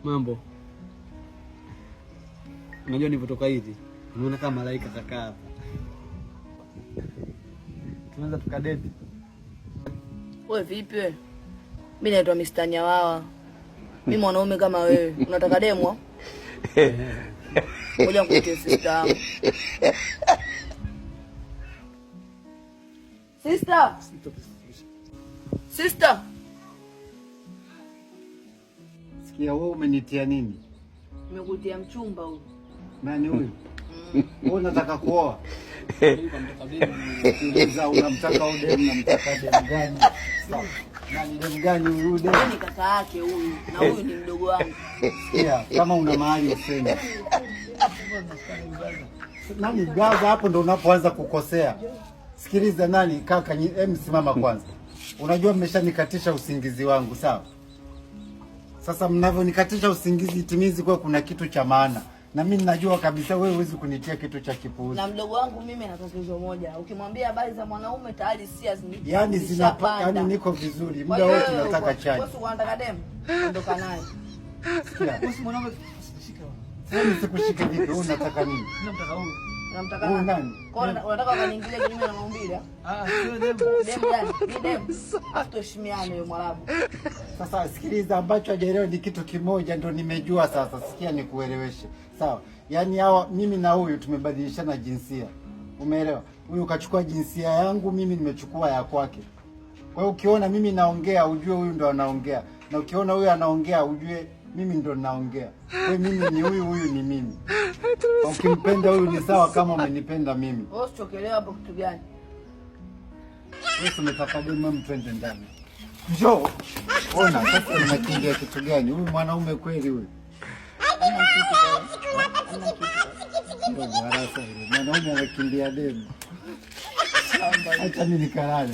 Mambo. Unajua nilipotoka hivi, unaona kama malaika kakaa hapa. Tunaanza tukadeti. Wewe vipi wewe? Mimi naitwa Mr. Nyawawa. Mimi mwanaume kama wewe. Unataka demo? Ngoja nikutie sister. Sister. Sister. Sikia wewe umenitia nini? Nimekutia mchumba huyu. Nani huyu? Wewe unataka kuoa? Unamtaka udem, unamtaka dem gani? Nani dem gani huyu dem? Ni kaka yake huyu na huyu ni mdogo wangu. Sikia, kama una mahali useme. Nani gaza hapo ndo unapoanza kukosea. Sikiliza nani kaka, simama kwanza. Unajua mmeshanikatisha usingizi wangu, sawa? Sasa mnavyonikatisha usingizi itimizi kwa kuna kitu cha maana. Na mimi ninajua kabisa wewe huwezi kunitia kitu cha kipuuzi. Na mdogo wangu mimi na tatizo moja. Ukimwambia habari za mwanaume tayari sia zini. Yaani yani niko vizuri. Muda wote nataka chai. Wewe unataka dem? Ondoka naye. Sikia. Wewe mwanaume usishike wewe. Sasa sikushike vipi? Wewe unataka nini? Unamtaka huyu. Unamtaka huyu nani? Kwa unataka kaniingilia kinyume na maumbile? Sio dem. Dem gani? Ni dem. Hatuheshimiane wewe Mwarabu. Sasa sikiliza, ambacho hajaelewa ni kitu kimoja ndo nimejua sasa. Sikia nikueleweshe. Sawa? Yaani hawa mimi na huyu tumebadilishana jinsia. Umeelewa? Huyu kachukua jinsia yangu, mimi nimechukua ya kwake. Kwa hiyo ukiona mimi naongea ujue huyu ndo anaongea. Na ukiona huyu anaongea ujue mimi ndo ninaongea. Wewe mimi ni huyu, huyu ni mimi. Ukimpenda huyu ni sawa kama umenipenda mimi. Wewe usichokelewa hapo kitu gani? Wewe umetaka demu mtwende ndani. Njoo. Ona sasa unakimbia kitu gani? Huyu mwanaume kweli huyu. Mwanaume anakimbia demu. Acha mimi nikalale.